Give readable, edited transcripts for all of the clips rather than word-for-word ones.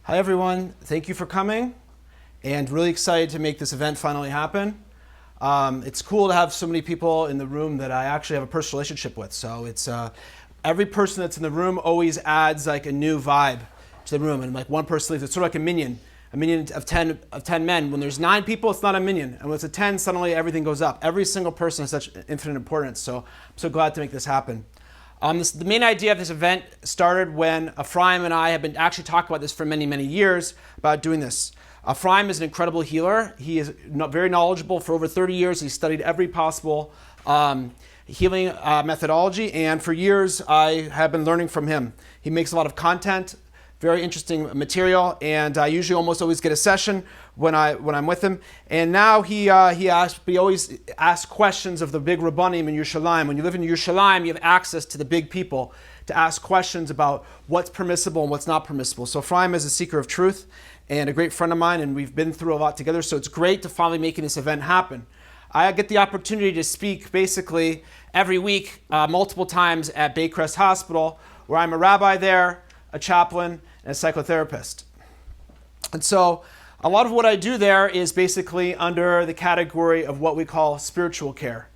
Hi everyone, thank you for coming, and really excited to make this event finally happen. It's cool to have so many people in the room that I actually have a personal relationship with. So it's every person that's in the room always adds like a new vibe to the room, and like one person leaves, it's sort of like a minion of 10 men. When there's 9 people, it's not a minion, and when it's a 10, suddenly everything goes up. Every single person has such infinite importance. So I'm so glad to make this happen. The main idea of this event started when Ephraim and I have been actually talking about this for many, many years, about doing this. Ephraim is an incredible healer. He is very knowledgeable. For over 30 years, he's studied every possible healing methodology, and for years I have been learning from him. He makes a lot of content, very interesting material, and I usually almost always get a session when I'm with him. And now he always asks questions of the big Rabbanim in Yerushalayim. When you live in Yerushalayim, you have access to the big people to ask questions about what's permissible and what's not permissible. So Ephraim is a seeker of truth and a great friend of mine, and we've been through a lot together, so it's great to finally making this event happen. I get the opportunity to speak basically every week, multiple times at Baycrest Hospital, where I'm a rabbi there, a chaplain, and a psychotherapist. And so a lot of what I do there is basically under the category of what we call spiritual care.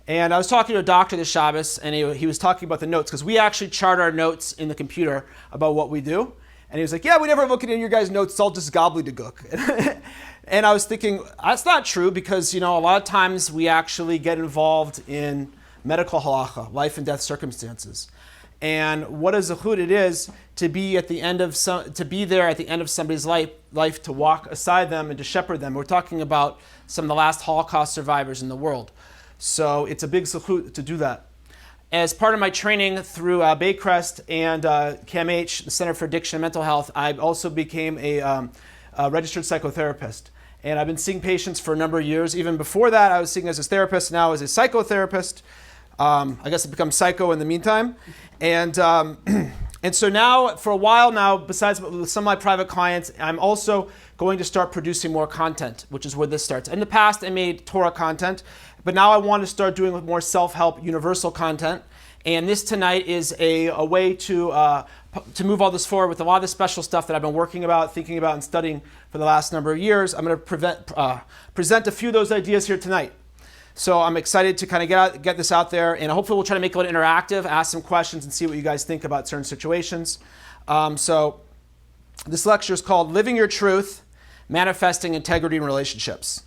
And I was talking to a doctor this Shabbos, and he was talking about the notes, because we actually chart our notes in the computer about what we do. And he was like, yeah, we never look at any of your guys' notes, it's all just gobbledygook. And I was thinking, that's not true, because a lot of times we actually get involved in medical halacha, life and death circumstances. And what a zechut it is to be there at the end of somebody's life, to walk aside them and to shepherd them. We're talking about some of the last Holocaust survivors in the world. So it's a big zechut to do that. As part of my training through Baycrest and CAMH, the Center for Addiction and Mental Health, I also became a registered psychotherapist. And I've been seeing patients for a number of years. Even before that, I was seeing as a therapist, now as a psychotherapist. I guess I've become psycho in the meantime. And so now, for a while now, besides with some of my private clients, I'm also going to start producing more content, which is where this starts. In the past, I made Torah content, but now I want to start doing more self-help, universal content. And this tonight is a way to move all this forward with a lot of the special stuff that I've been working about, thinking about, and studying for the last number of years. I'm going to present a few of those ideas here tonight. So I'm excited to kind of get this out there, and hopefully we'll try to make it a little interactive, ask some questions, and see what you guys think about certain situations. So this lecture is called Living Your Truth, Manifesting Integrity in Relationships.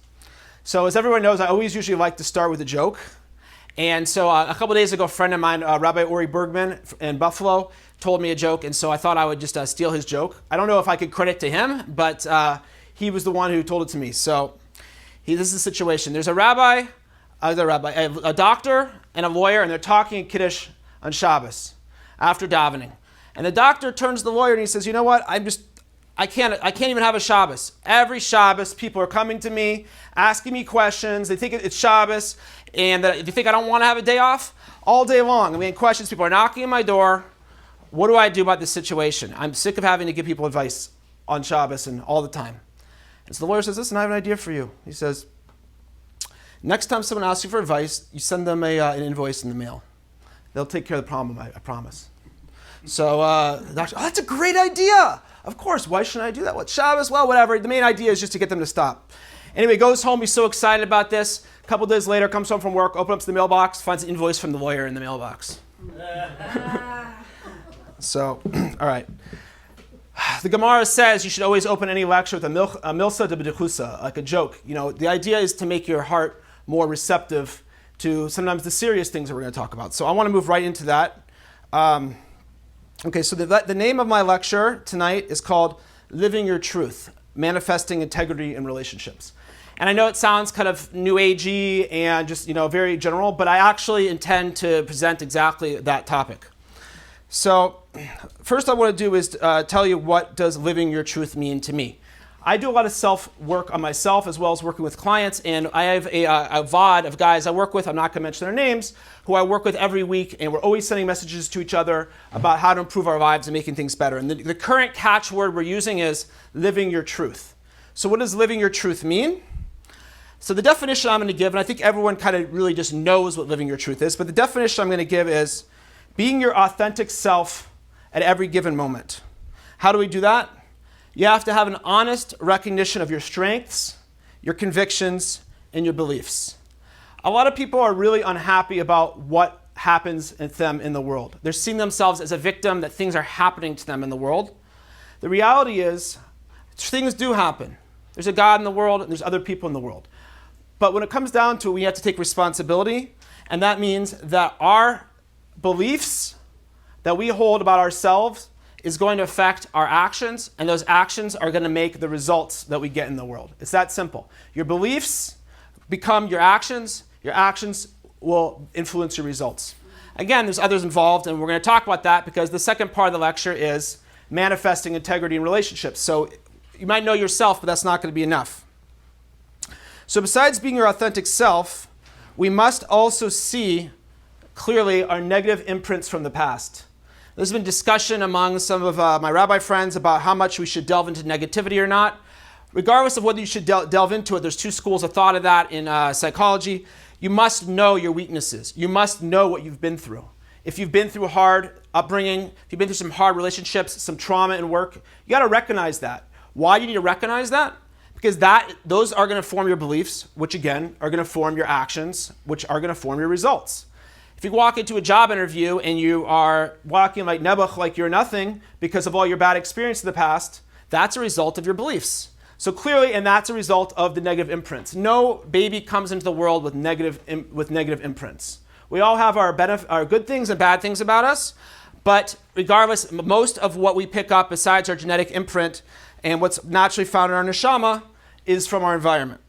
So as everyone knows, I always usually like to start with a joke. And so a couple days ago, a friend of mine, Rabbi Ori Bergman in Buffalo, told me a joke, and so I thought I would just steal his joke. I don't know if I could credit to him, but he was the one who told it to me. So this is the situation. There's a doctor and a lawyer, and they're talking at Kiddush on Shabbos after davening. And the doctor turns to the lawyer and he says, you know what, I can't even have a Shabbos. Every Shabbos, people are coming to me, asking me questions. They think it's Shabbos, and do you think I don't want to have a day off? All day long. Questions, people are knocking on my door. What do I do about this situation? I'm sick of having to give people advice on Shabbos and all the time. And so the lawyer says, listen, I have an idea for you. He says, next time someone asks you for advice, you send them an invoice in the mail. They'll take care of the problem, I promise. So the doctor, that's a great idea. Of course, why shouldn't I do that? What, Shabbos? Well, whatever. The main idea is just to get them to stop. Anyway, goes home, he's so excited about this. A couple days later, comes home from work, opens up the mailbox, finds an invoice from the lawyer in the mailbox. So, all right. The Gemara says you should always open any lecture with a milsa de b'dechusa, like a joke. The idea is to make your heart more receptive to sometimes the serious things that we're going to talk about. So I want to move right into that. Okay, so the name of my lecture tonight is called Living Your Truth, Manifesting Integrity in Relationships. And I know it sounds kind of new agey and just very general, but I actually intend to present exactly that topic. So first I want to do is tell you, what does living your truth mean to me? I do a lot of self-work on myself as well as working with clients, and I have a VOD of guys I work with, I'm not going to mention their names, who I work with every week, and we're always sending messages to each other about how to improve our lives and making things better. And the current catchword we're using is living your truth. So what does living your truth mean? So the definition I'm going to give, and I think everyone kind of really just knows what living your truth is, but the definition I'm going to give is being your authentic self at every given moment. How do we do that? You have to have an honest recognition of your strengths, your convictions, and your beliefs. A lot of people are really unhappy about what happens to them in the world. They're seeing themselves as a victim, that things are happening to them in the world. The reality is, things do happen. There's a God in the world, and there's other people in the world. But when it comes down to it, we have to take responsibility, and that means that our beliefs that we hold about ourselves is going to affect our actions, and those actions are going to make the results that we get in the world. It's that simple. Your beliefs become your actions will influence your results. Again, there's others involved, and we're going to talk about that because the second part of the lecture is manifesting integrity in relationships. So you might know yourself, but that's not going to be enough. So besides being your authentic self, we must also see clearly our negative imprints from the past. There's been discussion among some of my rabbi friends about how much we should delve into negativity or not. Regardless of whether you should delve into it, there's two schools of thought of that in psychology. You must know your weaknesses. You must know what you've been through. If you've been through a hard upbringing, if you've been through some hard relationships, some trauma in work, you got to recognize that. Why do you need to recognize that? Because those are going to form your beliefs, which again are going to form your actions, which are going to form your results. If you walk into a job interview and you are walking like Nebuch, like you're nothing because of all your bad experience in the past, that's a result of your beliefs. So clearly, and that's a result of the negative imprints. No baby comes into the world with negative imprints. We all have our good things and bad things about us, but regardless, most of what we pick up besides our genetic imprint and what's naturally found in our neshama is from our environment.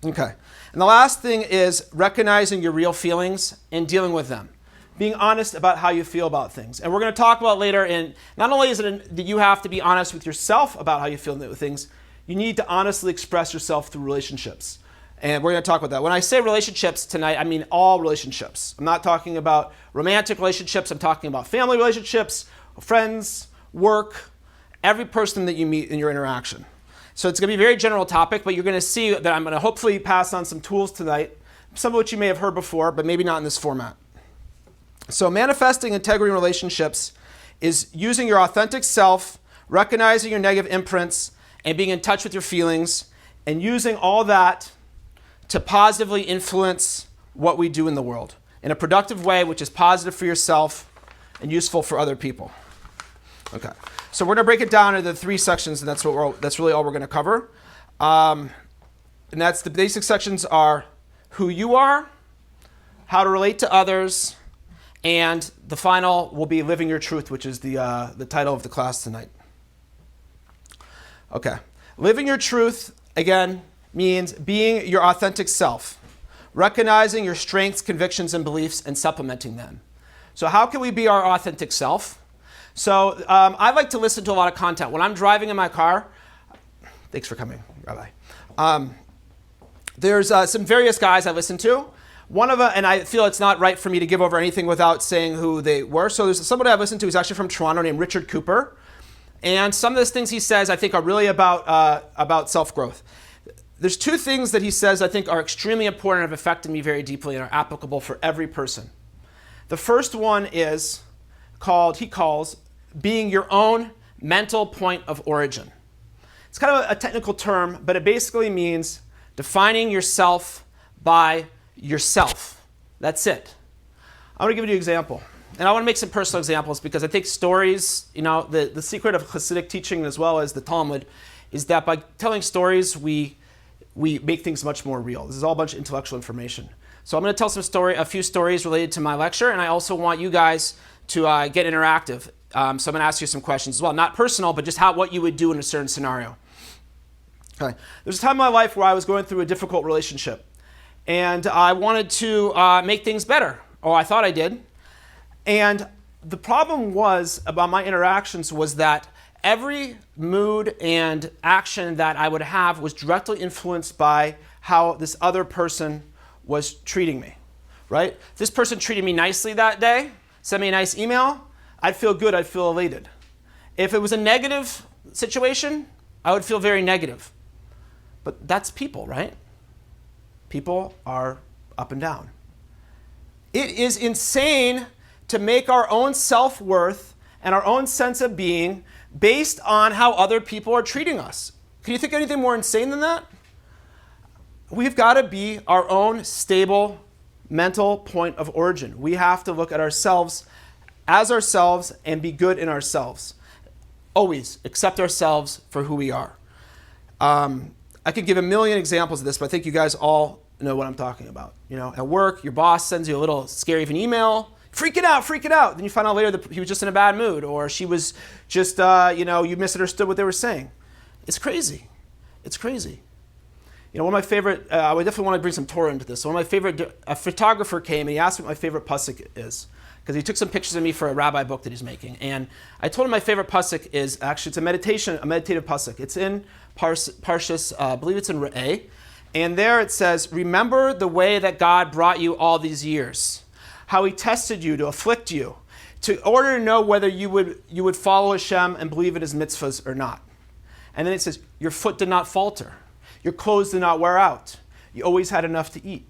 Okay. And the last thing is recognizing your real feelings and dealing with them. Being honest about how you feel about things. And we're going to talk about later, and not only is it that you have to be honest with yourself about how you feel with things, you need to honestly express yourself through relationships. And we're going to talk about that. When I say relationships tonight, I mean all relationships. I'm not talking about romantic relationships. I'm talking about family relationships, friends, work, every person that you meet in your interaction. So it's going to be a very general topic, but you're going to see that I'm going to hopefully pass on some tools tonight, some of which you may have heard before, but maybe not in this format. So manifesting integrity in relationships is using your authentic self, recognizing your negative imprints, and being in touch with your feelings, and using all that to positively influence what we do in the world in a productive way, which is positive for yourself and useful for other people. Okay, so we're going to break it down into 3 sections, and that's really all we're going to cover. And that's the basic sections are who you are, how to relate to others, and the final will be living your truth, which is the title of the class tonight. Okay, living your truth, again, means being your authentic self, recognizing your strengths, convictions, and beliefs, and supplementing them. So how can we be our authentic self? So I like to listen to a lot of content. When I'm driving in my car, thanks for coming, Rabbi. There's some various guys I listen to. One of them, and I feel it's not right for me to give over anything without saying who they were. So there's somebody I've listened to who's actually from Toronto named Richard Cooper. And some of the things he says I think are really about self-growth. There's 2 things that he says I think are extremely important and have affected me very deeply and are applicable for every person. The first one is he calls being your own mental point of origin. It's kind of a technical term, but it basically means defining yourself by yourself. That's it. I want to give you an example. And I want to make some personal examples because I think stories, the secret of Hasidic teaching as well as the Talmud is that by telling stories, we make things much more real. This is all a bunch of intellectual information. So I'm going to tell a few stories related to my lecture, and I also want you guys to get interactive. So I'm going to ask you some questions as well. Not personal, but just what you would do in a certain scenario. Okay. There's a time in my life where I was going through a difficult relationship, and I wanted to make things better, or I thought I did. And the problem about my interactions was that every mood and action that I would have was directly influenced by how this other person was treating me, right? If this person treated me nicely that day, sent me a nice email, I'd feel good, I'd feel elated. If it was a negative situation, I would feel very negative. But that's people, right? People are up and down. It is insane to make our own self-worth and our own sense of being based on how other people are treating us. Can you think of anything more insane than that? We've got to be our own stable mental point of origin. We have to look at ourselves as ourselves and be good in ourselves. Always accept ourselves for who we are. I could give a million examples of this, but I think you guys all know what I'm talking about. At work, your boss sends you a little scary of an email. Freak it out. Then you find out later that he was just in a bad mood, or she was just, you misunderstood what they were saying. It's crazy. One of my favorite, I would definitely want to bring some Torah into this. So one of my favorite, a photographer came and he asked me what my favorite pasuk is, because he took some pictures of me for a Rabbi book that he's making. And I told him my favorite pasuk is, actually it's a meditative pasuk. It's in Parshas, I believe it's in Rabbi. And there it says, remember the way that God brought you all these years, how he tested you to afflict you, in order to know whether you would follow Hashem and believe in his mitzvahs or not. And then it says, your foot did not falter. Your clothes did not wear out. You always had enough to eat.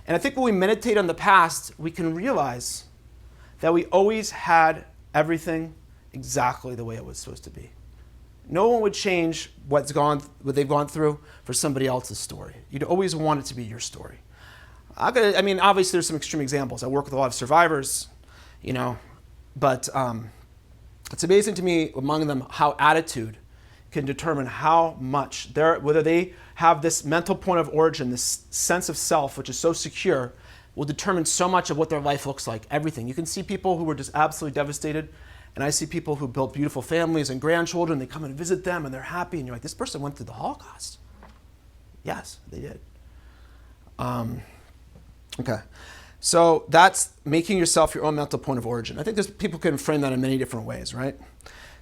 And I think when we meditate on the past, we can realize that we always had everything exactly the way it was supposed to be. No one would change what they've gone through for somebody else's story. You'd always want it to be your story. Obviously there's some extreme examples. I work with a lot of survivors, but it's amazing to me among them how attitude can determine how much, whether they have this mental point of origin, this sense of self, which is so secure, will determine so much of what their life looks like, everything. You can see people who were just absolutely devastated, and I see people who built beautiful families and grandchildren, they come and visit them and they're happy, and you're like, this person went through the Holocaust. Yes, they did. Okay. So that's making yourself your own mental point of origin. I think people can frame that in many different ways, right?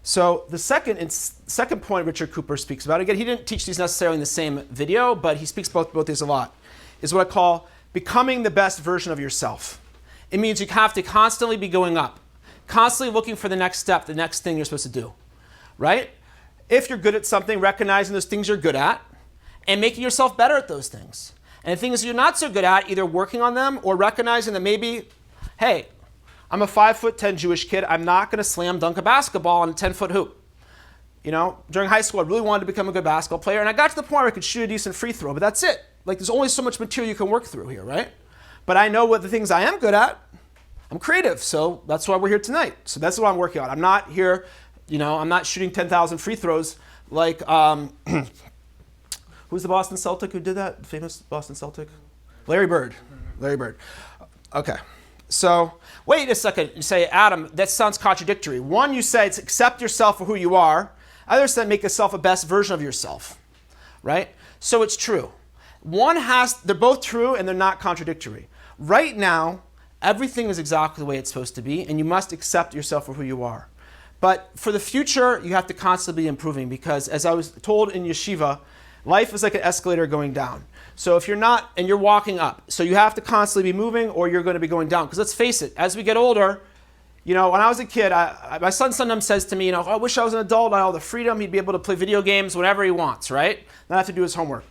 So the second point Richard Cooper speaks about, again, he didn't teach these necessarily in the same video, but he speaks both these a lot, is what I call becoming the best version of yourself. It means you have to constantly be going up, constantly looking for the next step, the next thing you're supposed to do, right? If you're good at something, recognizing those things you're good at and making yourself better at those things. And the things you're not so good at, either working on them or recognizing that maybe, hey, I'm a 5'10" Jewish kid. I'm not going to slam dunk a basketball on a 10-foot hoop. During high school, I really wanted to become a good basketball player, and I got to the point where I could shoot a decent free throw, but that's it. There's only so much material you can work through here, right? But I know what the things I am good at. I'm creative, so that's why we're here tonight. So that's what I'm working on. I'm not here, I'm not shooting 10,000 free throws like, who's the Boston Celtic who did that? The famous Boston Celtic? Larry Bird. Okay. So, wait a second. You say, Adam, that sounds contradictory. One, you say it's accept yourself for who you are. Others said make yourself a best version of yourself, right? So it's true. They're both true and they're not contradictory. Right now, everything is exactly the way it's supposed to be, and you must accept yourself for who you are. But for the future, you have to constantly be improving, because as I was told in yeshiva, life is like an escalator going down. So if you're not, and you're walking up, so you have to constantly be moving or you're going to be going down. Because let's face it, as we get older, when I was a kid, my son sometimes says to me, I wish I was an adult, I had all the freedom, he'd be able to play video games whenever he wants, right? Not have to do his homework.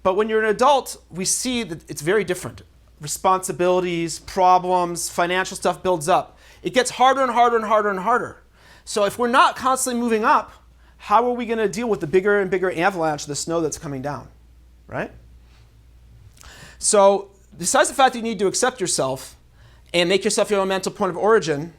But when you're an adult, we see that it's very different. Responsibilities, problems, financial stuff builds up. It gets harder and harder and harder and harder. So if we're not constantly moving up, how are we going to deal with the bigger and bigger avalanche of the snow that's coming down, right? So besides the fact that you need to accept yourself and make yourself your own mental point of origin,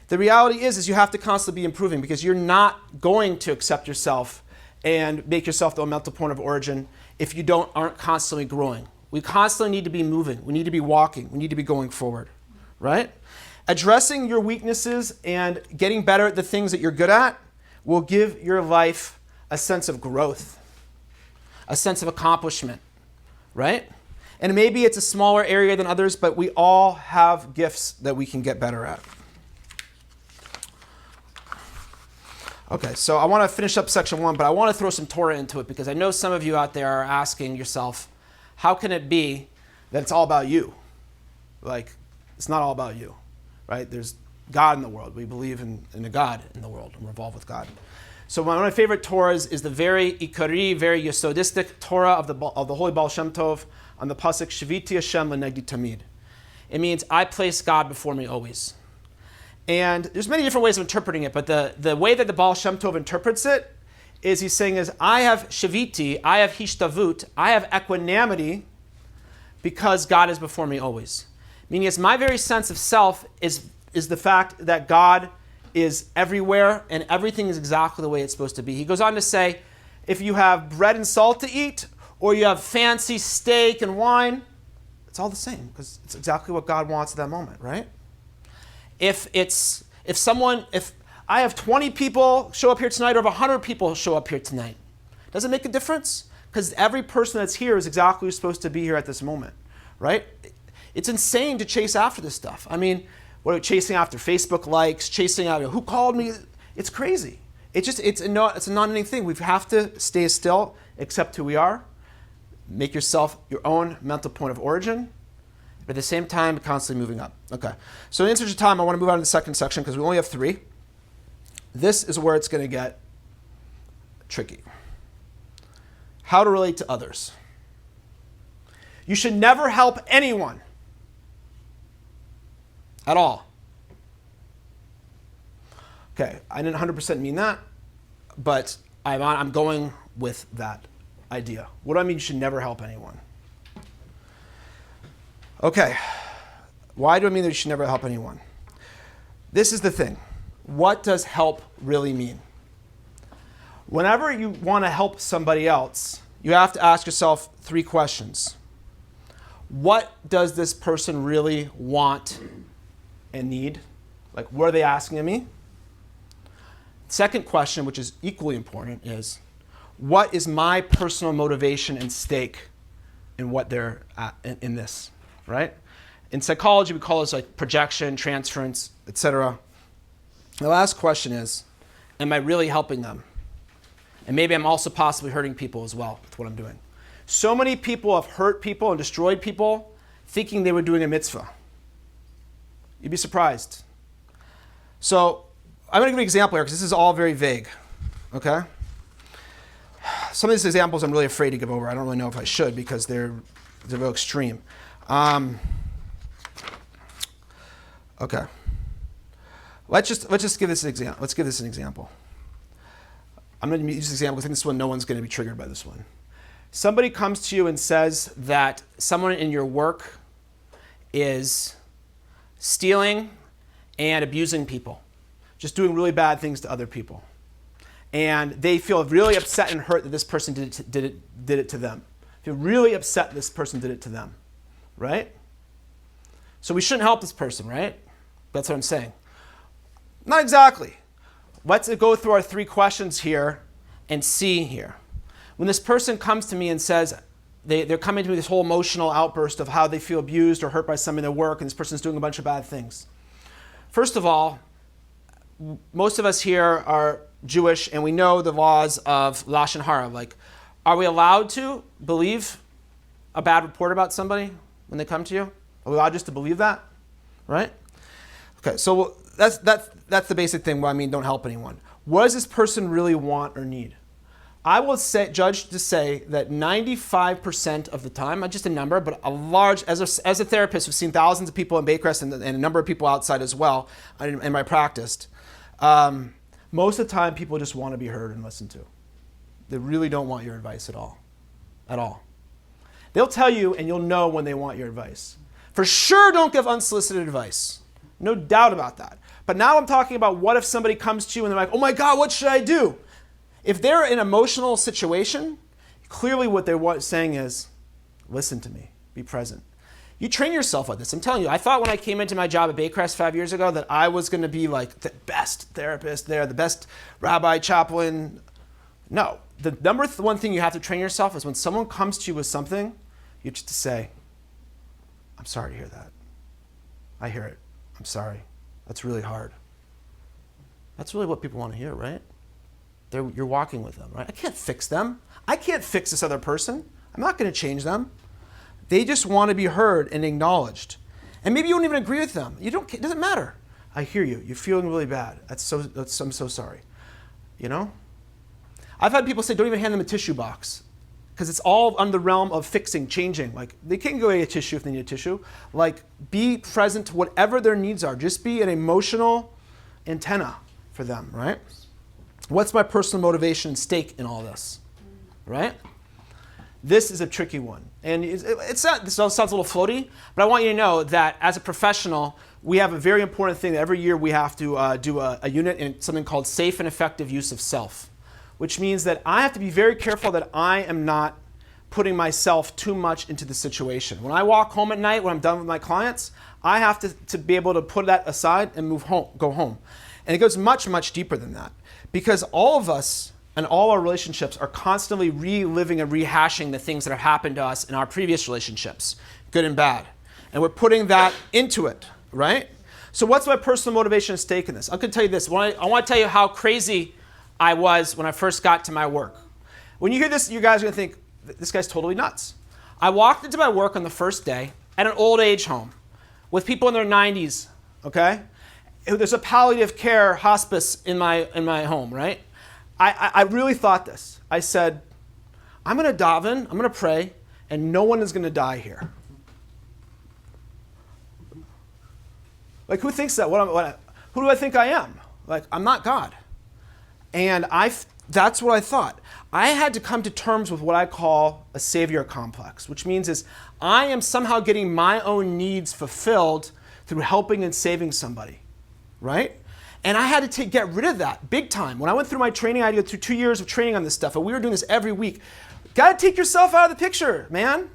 the reality is you have to constantly be improving, because you're not going to accept yourself and make yourself the mental point of origin if you aren't constantly growing. We constantly need to be moving. We need to be walking. We need to be going forward, right? Addressing your weaknesses and getting better at the things that you're good at will give your life a sense of growth, a sense of accomplishment, right? And maybe it's a smaller area than others, but we all have gifts that we can get better at. Okay, so I want to finish up section 1, but I want to throw some Torah into it, because I know some of you out there are asking yourself, how can it be that it's all about you? It's not all about you, right? There's God in the world. We believe in a God in the world, and we're involved with God. So one of my favorite Torahs is the very ikari, very yesodistic Torah of the Holy Baal Shem Tov on the pasuk Shiviti Hashem lenegdi tamid. It means I place God before me always. And there's many different ways of interpreting it, but the way that the Baal Shem Tov interprets it is he's saying I have shaviti, I have hishtavut, I have equanimity because God is before me always. Meaning it's my very sense of self is the fact that God is everywhere and everything is exactly the way it's supposed to be. He goes on to say, if you have bread and salt to eat, or you have fancy steak and wine, it's all the same because it's exactly what God wants at that moment, right? If I have 20 people show up here tonight or if 100 people show up here tonight, does it make a difference? Because every person that's here is exactly who's supposed to be here at this moment, right? It's insane to chase after this stuff. I mean, what are we chasing after? Facebook likes, chasing after who called me? It's crazy. It's a non-ending thing. We have to stay still, accept who we are, make yourself your own mental point of origin, but at the same time, constantly moving up. Okay, so in the interest of time, I want to move on to the second section because we only have 3. This is where it's going to get tricky. How to relate to others. You should never help anyone at all. Okay, I didn't 100% mean that, but I'm going with that idea. What do I mean you should never help anyone? Okay, why do I mean that you should never help anyone? This is the thing. What does help really mean? Whenever you want to help somebody else, you have to ask yourself 3 questions. What does this person really want and need? Like, what are they asking of me? Second question, which is equally important, is what is my personal motivation and stake in what they're at in this, right? In psychology, we call this like projection, transference, etc. The last question is, am I really helping them? And maybe I'm also possibly hurting people as well with what I'm doing. So many people have hurt people and destroyed people thinking they were doing a mitzvah. You'd be surprised. So I'm going to give you an example here because this is all very vague, okay? Some of these examples I'm really afraid to give over. I don't really know if I should because they're real extreme. Okay. Let's just give this an example. Let's give this an example. I'm going to use this example because I think this one, no one's going to be triggered by this one. Somebody comes to you and says that someone in your work is stealing and abusing people, just doing really bad things to other people. And they feel really upset and hurt that this person did it to them. Feel really upset this person did it to them, right? So we shouldn't help this person, right? That's what I'm saying. Not exactly. Let's go through our 3 questions here and see here. When this person comes to me and says, they're coming to me with this whole emotional outburst of how they feel abused or hurt by somebody in their work, and this person's doing a bunch of bad things. First of all, most of us here are Jewish and we know the laws of Lashon Hara. Like, are we allowed to believe a bad report about somebody when they come to you? Are we allowed just to believe that? Right? Okay, so that's the basic thing where I mean don't help anyone. What does this person really want or need? I will judge to say that 95% of the time, not just a number, but a large, as a therapist who's seen thousands of people in Baycrest and a number of people outside as well in my practice, most of the time people just want to be heard and listened to. They really don't want your advice at all. At all. They'll tell you and you'll know when they want your advice. For sure don't give unsolicited advice. No doubt about that. But now I'm talking about what if somebody comes to you and they're like, oh my God, what should I do? If they're in an emotional situation, clearly what they're saying is, listen to me, be present. You train yourself like this. I'm telling you, I thought when I came into my job at Baycrest 5 years ago that I was going to be like the best therapist there, the best rabbi, chaplain. No. The number one thing you have to train yourself is when someone comes to you with something, you just to say, I'm sorry to hear that. I hear it. I'm sorry. That's really hard. That's really what people want to hear, right? You're walking with them, right? I can't fix them. I can't fix this other person. I'm not going to change them. They just want to be heard and acknowledged. And maybe you don't even agree with them. It doesn't matter. I hear you. You're feeling really bad. I'm so sorry. You know? I've had people say, don't even hand them a tissue box. because it's all under the realm of fixing, changing. Like, they can go get a tissue if they need a tissue. Like, be present to whatever their needs are. Just be an emotional antenna for them, right? What's my personal motivation and stake in all this, right? This is a tricky one. And it's not, this sounds a little floaty, but I want you to know that as a professional, we have a very important thing that every year we have to do a unit in something called safe and effective use of self, which means that I have to be very careful that I am not putting myself too much into the situation. When I walk home at night, when I'm done with my clients, I have to be able to put that aside and move home, go home. And it goes much, much deeper than that. Because all of us and all our relationships are constantly reliving and rehashing the things that have happened to us in our previous relationships, good and bad. And we're putting that into it, right? So what's my personal motivation and stake in this? I can tell you this. I want to tell you how crazy I was when I first got to my work. When you hear this, you guys are going to think, this guy's totally nuts. I walked into my work on the first day at an old age home with people in their 90s, okay? There's a palliative care hospice in my home, right? I really thought this. I said, I'm going to daven, I'm going to pray, and no one is going to die here. Like, who thinks that? Who do I think I am? Like, I'm not God. And that's what I thought. I had to come to terms with what I call a savior complex, which means is I am somehow getting my own needs fulfilled through helping and saving somebody, right? And I had to get rid of that big time. When I went through my training, I had to go through 2 years of training on this stuff, and we were doing this every week. Got to take yourself out of the picture, man.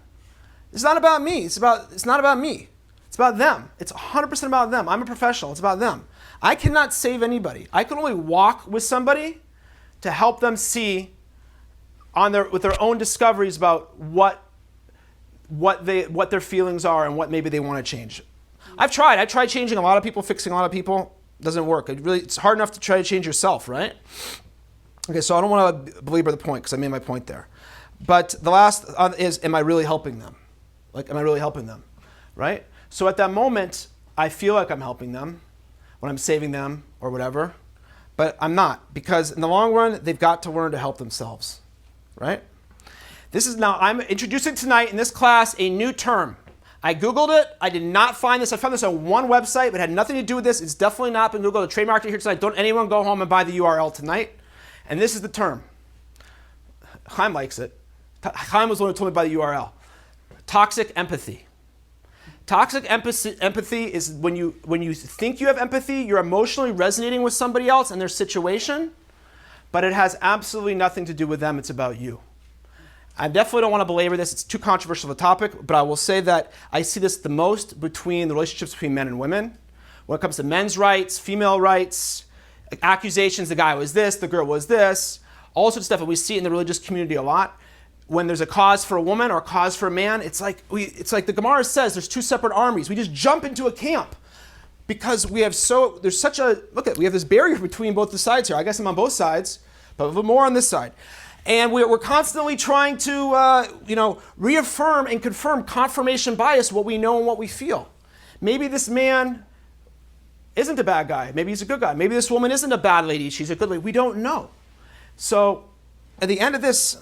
It's not about me. It's not about me. It's about them. It's 100% about them. I'm a professional. It's about them. I cannot save anybody. I can only walk with somebody to help them see with their own discoveries about what their feelings are and what maybe they want to change. I tried changing a lot of people, fixing a lot of people. Doesn't work. It's hard enough to try to change yourself, right? Okay, so I don't want to belabor the point because I made my point there. But the last is, am I really helping them? Like, am I really helping them, right? So at that moment, I feel like I'm helping them when I'm saving them or whatever, but I'm not, because in the long run, they've got to learn to help themselves, right? I'm introducing tonight in this class a new term. I Googled it. I did not find this. I found this on one website, but it had nothing to do with this. It's definitely not been Googled. I trademarked it here tonight. Don't anyone go home and buy the URL tonight. And this is the term. Chaim likes it. Chaim was the one who told me about the URL. Toxic empathy. Toxic empathy is when you think you have empathy, you're emotionally resonating with somebody else and their situation, but it has absolutely nothing to do with them. It's about you. I definitely don't want to belabor this. It's too controversial of a topic, but I will say that I see this the most between the relationships between men and women. When it comes to men's rights, female rights, accusations, the guy was this, the girl was this, all sorts of stuff, and we see it in the religious community a lot. When there's a cause for a woman or a cause for a man, it's like the Gemara says, there's two separate armies. We just jump into a camp because we have this barrier between both the sides here. I guess I'm on both sides, but more on this side. And we're constantly trying to reaffirm and confirm confirmation bias, what we know and what we feel. Maybe this man isn't a bad guy. Maybe he's a good guy. Maybe this woman isn't a bad lady. She's a good lady. We don't know. So at the end of this,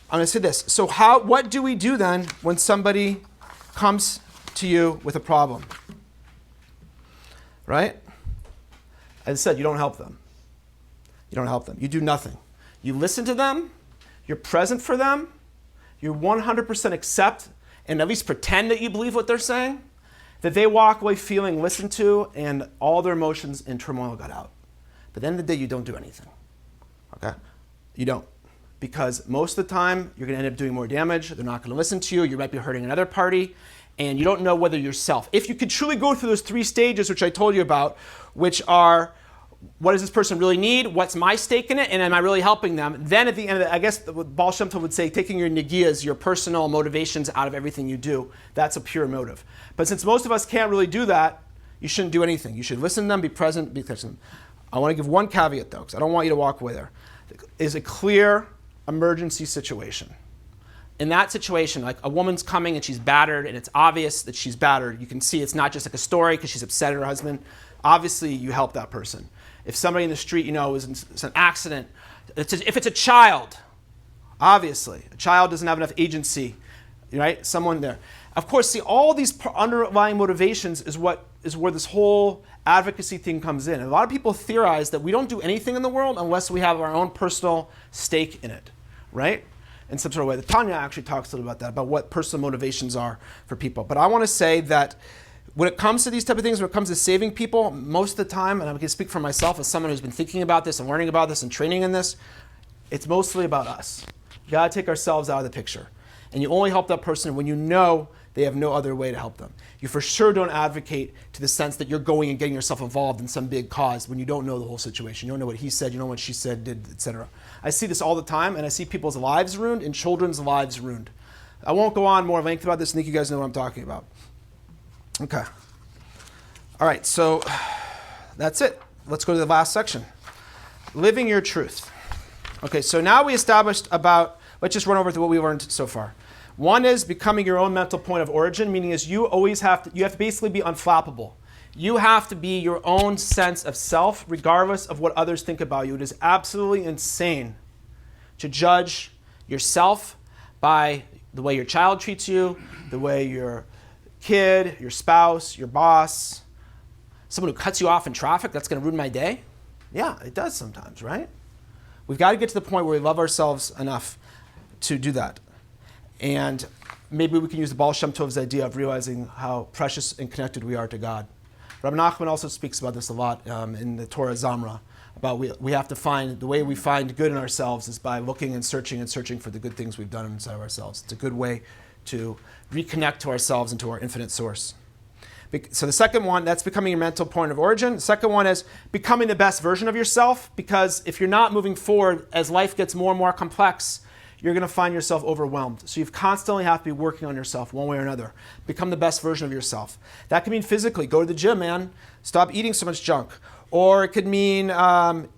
I'm going to say this. So what do we do then when somebody comes to you with a problem? Right? As I said, you don't help them. You don't help them. You do nothing. You listen to them, you're present for them, you 100% accept and at least pretend that you believe what they're saying, that they walk away feeling listened to and all their emotions and turmoil got out. But at the end of the day, you don't do anything, okay? You don't. Because most of the time, you're going to end up doing more damage, they're not going to listen to you, you might be hurting another party, and you don't know whether yourself. If you could truly go through those 3 stages, which I told you about, which are, what does this person really need? What's my stake in it? And am I really helping them? Then at the end of it, I guess what Baal Shem Tov would say, taking your nagiyas, your personal motivations out of everything you do, that's a pure motive. But since most of us can't really do that, you shouldn't do anything. You should listen to them, be present, be present. I want to give one caveat though, because I don't want you to walk away there. Is a clear emergency situation. In that situation, like a woman's coming and she's battered and it's obvious that she's battered. You can see it's not just like a story because she's upset at her husband. Obviously, you help that person. If somebody in the street, is an accident, if it's a child, Obviously, a child doesn't have enough agency, right? Someone there. Of course, see, all these underlying motivations is where this whole advocacy thing comes in. And a lot of people theorize that we don't do anything in the world unless we have our own personal stake in it, right? In some sort of way. The Tanya actually talks a little about that, about what personal motivations are for people. But I want to say that when it comes to these type of things, when it comes to saving people, most of the time, and I can speak for myself as someone who's been thinking about this and learning about this and training in this, it's mostly about us. You got to take ourselves out of the picture. And you only help that person when you know they have no other way to help them. You for sure don't advocate to the sense that you're going and getting yourself involved in some big cause when you don't know the whole situation. You don't know what he said, you don't know what she said, did, etc. I see this all the time, and I see people's lives ruined and children's lives ruined. I won't go on more length about this. I think you guys know what I'm talking about. Okay. All right, so that's it. Let's go to the last section. Living your truth. Okay, so now we established about, let's just run over through what we learned so far. One is becoming your own mental point of origin, meaning is you have to basically be unflappable. You have to be your own sense of self, regardless of what others think about you. It is absolutely insane to judge yourself by the way your child treats you, the way your kid, your spouse, your boss, someone who cuts you off in traffic, that's going to ruin my day. Yeah, it does sometimes, right? We've got to get to the point where we love ourselves enough to do that. And maybe we can use the Baal Shem Tov's idea of realizing how precious and connected we are to God. Rabbi Nachman also speaks about this a lot in the Torah Zamra, about we have to find, the way we find good in ourselves is by looking and searching for the good things we've done inside of ourselves. It's a good way to reconnect to ourselves and to our infinite source. So the second one, that's becoming your mental point of origin. The second one is becoming the best version of yourself, because if you're not moving forward, as life gets more and more complex, you're going to find yourself overwhelmed. So you constantly have to be working on yourself one way or another. Become the best version of yourself. That could mean physically, go to the gym, man. Stop eating so much junk. Or it could mean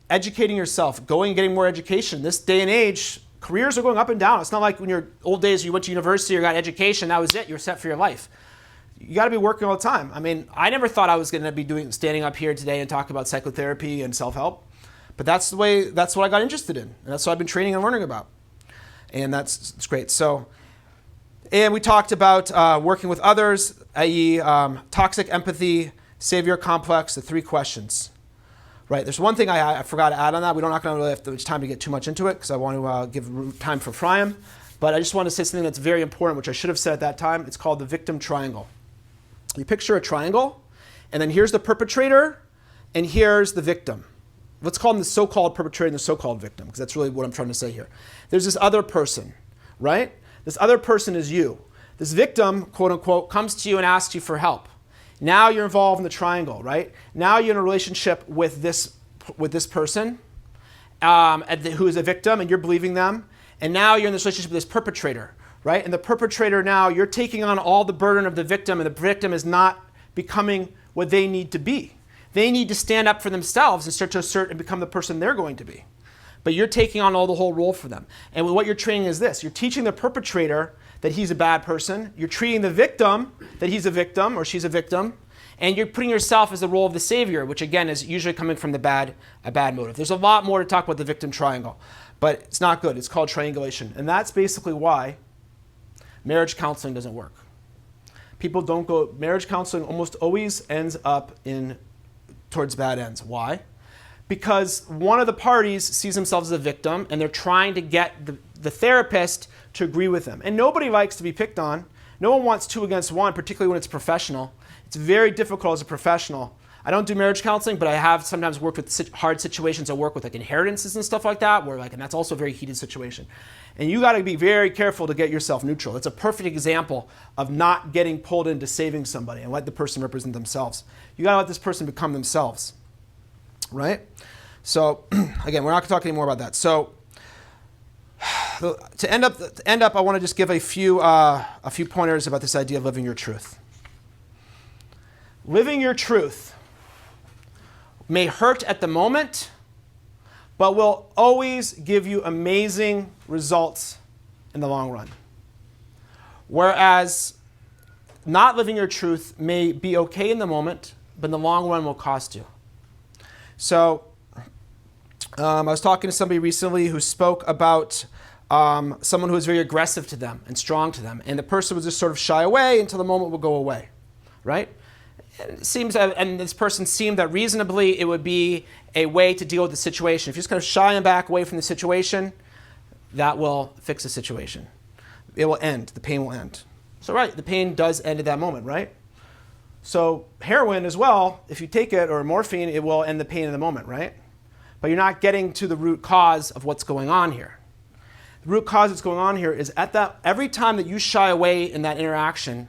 educating yourself, going and getting more education. This day and age, careers are going up and down. It's not like when your old days you went to university or got education, that was it, you're set for your life. You got to be working all the time. I mean, I never thought I was going to be standing up here today and talking about psychotherapy and self-help. But that's what I got interested in. And that's what I've been training and learning about. And it's great. So, and we talked about working with others, i.e. Toxic empathy, savior complex, the 3 questions. Right, there's one thing I forgot to add on that. We're not going to really have much time to get too much into it because I want to give time for Ephraim. But I just want to say something that's very important, which I should have said at that time. It's called the victim triangle. You picture a triangle, and then here's the perpetrator, and here's the victim. Let's call them the so-called perpetrator and the so-called victim, because that's really what I'm trying to say here. There's this other person, right? This other person is you. This victim, quote unquote, comes to you and asks you for help. Now you're involved in the triangle, right? Now you're in a relationship with this person who is a victim, and you're believing them. And now you're in this relationship with this perpetrator, right? And the perpetrator now, you're taking on all the burden of the victim, and the victim is not becoming what they need to be. They need to stand up for themselves and start to assert and become the person they're going to be. But you're taking on all the whole role for them. And what you're training is this. You're teaching the perpetrator that he's a bad person. You're treating the victim that he's a victim or she's a victim. And you're putting yourself as the role of the savior, which again is usually coming from a bad motive. There's a lot more to talk about the victim triangle, but it's not good. It's called triangulation. And that's basically why marriage counseling doesn't work. People don't go, marriage counseling almost always ends up towards bad ends. Why? Because one of the parties sees themselves as a victim and they're trying to get the therapist to agree with them. And nobody likes to be picked on. No one wants 2 against 1, particularly when it's professional. It's very difficult as a professional. I don't do marriage counseling, but I have sometimes worked with hard situations. I work with like inheritances and stuff like that, and that's also a very heated situation. And you got to be very careful to get yourself neutral. It's a perfect example of not getting pulled into saving somebody and let the person represent themselves. You got to let this person become themselves, right? So again, we're not going to talk any more about that. So to end up, I want to just give a few pointers about this idea of living your truth. Living your truth may hurt at the moment, but will always give you amazing results in the long run. Whereas not living your truth may be okay in the moment, but in the long run will cost you. So I was talking to somebody recently who spoke about someone who was very aggressive to them and strong to them, and the person would just sort of shy away until the moment would go away, right? And this person seemed that reasonably it would be a way to deal with the situation. If you're just kind of shy and back away from the situation, that will fix the situation. It will end. The pain will end. So right, the pain does end at that moment, right? So heroin as well, if you take it, or morphine, it will end the pain in the moment, right? But you're not getting to the root cause of what's going on here. The root cause that's going on here is every time that you shy away in that interaction,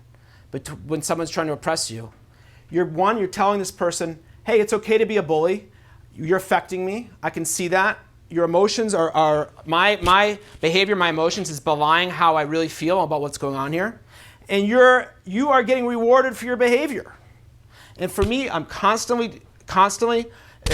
when someone's trying to oppress you, you're telling this person, hey, it's okay to be a bully. You're affecting me. I can see that. Your emotions are my behavior, my emotions is belying how I really feel about what's going on here. And you are getting rewarded for your behavior. And for me, I'm constantly,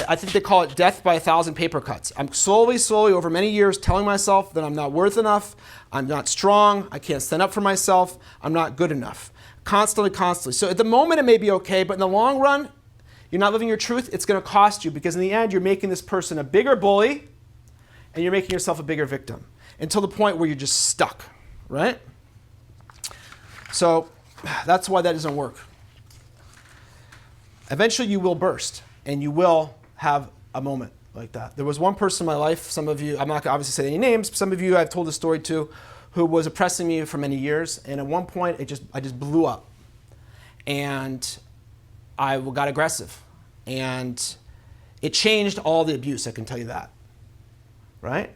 I think they call it death by 1,000 paper cuts. I'm slowly, over many years, telling myself that I'm not worth enough, I'm not strong, I can't stand up for myself, I'm not good enough. Constantly. So at the moment, it may be okay, but in the long run, you're not living your truth, it's going to cost you, because in the end, you're making this person a bigger bully, and you're making yourself a bigger victim, until the point where you're just stuck, right? So that's why that doesn't work. Eventually, you will burst, and you will have a moment like that. There was one person in my life, some of you, I'm not going to obviously say any names, but some of you I've told the story to, who was oppressing me for many years, and at one point, I just blew up. And I got aggressive. And it changed all the abuse, I can tell you that. Right?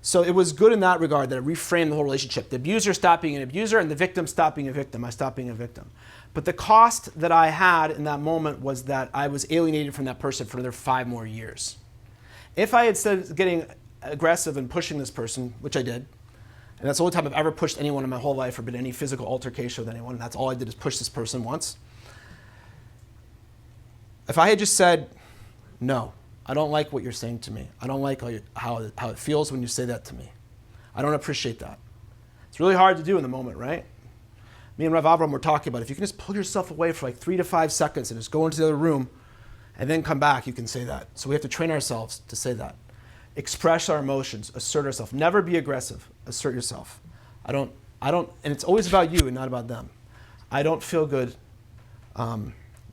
So it was good in that regard that it reframed the whole relationship. The abuser stopped being an abuser, and the victim stopped being a victim. I stopped being a victim. But the cost that I had in that moment was that I was alienated from that person for another 5 more years. If I had started getting aggressive and pushing this person, which I did, and that's the only time I've ever pushed anyone in my whole life or been in any physical altercation with anyone, and that's all I did is push this person once. If I had just said, no, I don't like what you're saying to me. I don't like how it feels when you say that to me. I don't appreciate that. It's really hard to do in the moment, right? Me and Rav Avram were talking about if you can just pull yourself away for like 3 to 5 seconds and just go into the other room and then come back, you can say that. So we have to train ourselves to say that. Express our emotions, assert ourselves. Never be aggressive. Assert yourself. I don't, and it's always about you and not about them. I don't feel good,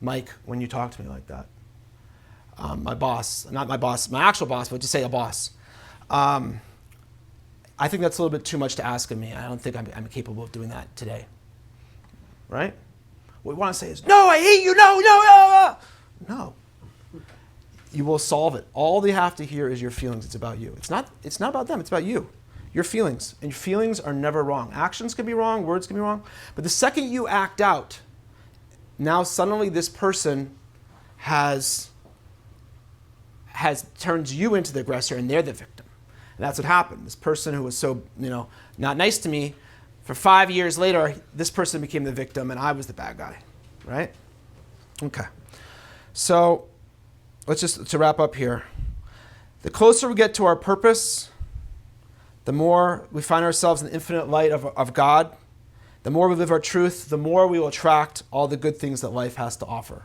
Mike, when you talk to me like that. My boss, not my boss, my actual boss, but just say a boss. I think that's a little bit too much to ask of me. I don't think I'm capable of doing that today. Right? What we want to say is, no, I hate you, no. No. You will solve it. All they have to hear is your feelings. It's about you. It's not about them. It's about you. Your feelings. And your feelings are never wrong. Actions can be wrong. Words can be wrong. But the second you act out, now suddenly this person has turned you into the aggressor and they're the victim. And that's what happened. This person who was so, not nice to me, for 5 years later, this person became the victim and I was the bad guy. Right? Okay. So to wrap up here. The closer we get to our purpose, the more we find ourselves in the infinite light of God, the more we live our truth, the more we will attract all the good things that life has to offer.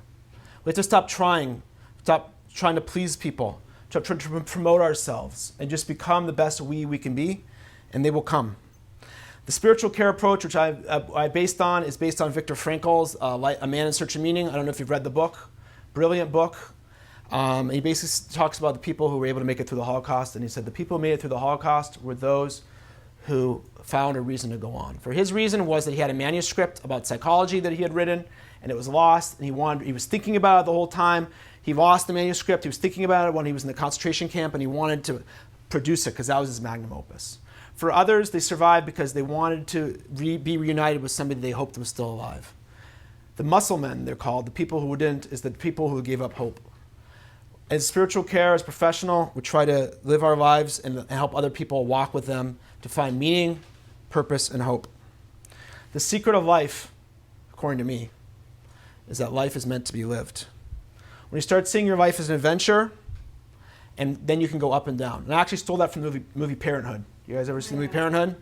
We have to stop trying to please people, stop trying to promote ourselves, and just become the best we can be, and they will come. The spiritual care approach, which I based on, is based on Viktor Frankl's A Man in Search of Meaning. I don't know if you've read the book. Brilliant book. He basically talks about the people who were able to make it through the Holocaust, and he said the people who made it through the Holocaust were those who found a reason to go on. For his reason was that he had a manuscript about psychology that he had written, and it was lost, and he was thinking about it the whole time. He lost the manuscript. He was thinking about it when he was in the concentration camp, and he wanted to produce it because that was his magnum opus. For others, they survived because they wanted to be reunited with somebody they hoped was still alive. The muscle men, they're called, the people who didn't, is the people who gave up hope. As spiritual care, as professional, we try to live our lives and help other people walk with them to find meaning, purpose, and hope. The secret of life, according to me, is that life is meant to be lived. When you start seeing your life as an adventure, and then you can go up and down. And I actually stole that from the movie Parenthood. You guys ever seen the movie Parenthood?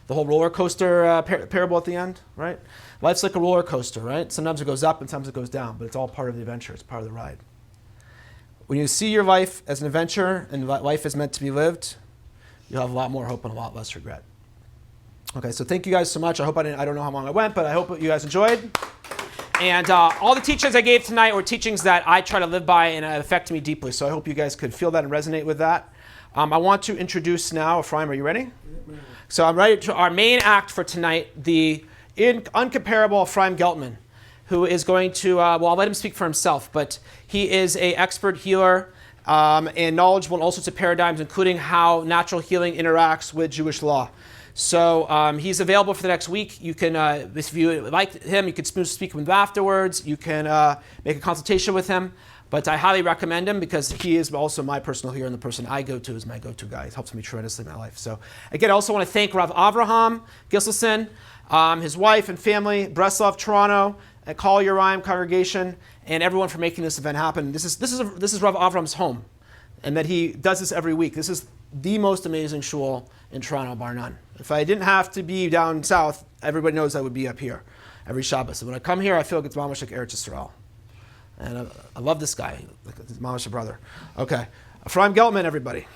The whole roller coaster parable at the end, right? Life's like a roller coaster, right? Sometimes it goes up and sometimes it goes down, but it's all part of the adventure. It's part of the ride. When you see your life as an adventure and life is meant to be lived, you'll have a lot more hope and a lot less regret. Okay, so thank you guys so much. I don't know how long I went, but I hope you guys enjoyed. And all the teachings I gave tonight were teachings that I try to live by and affect me deeply. So I hope you guys could feel that and resonate with that. I want to introduce now, Ephraim, are you ready? So I'm ready to our main act for tonight, the uncomparable Ephraim Geltman, who is going to, I'll let him speak for himself, but he is an expert healer and knowledgeable in all sorts of paradigms, including how natural healing interacts with Jewish law. So he's available for the next week. You can, if you like him, you can speak with him afterwards. You can make a consultation with him. But I highly recommend him because he is also my personal hero and the person I go to is my go-to guy. He helps me tremendously in my life. So again, I also want to thank Rav Avraham Gisselson, his wife and family, Breslov, Toronto, and Kol Yerushalayim congregation, and everyone for making this event happen. This is Rav Avraham's home, and that he does this every week. This is the most amazing shul in Toronto, bar none. If I didn't have to be down south, everybody knows I would be up here every Shabbos. And when I come here, I feel like it's mamash like Eretz Yisrael. And I love this guy. Like, he's mamash a brother. Okay. Ephraim Geltman, everybody.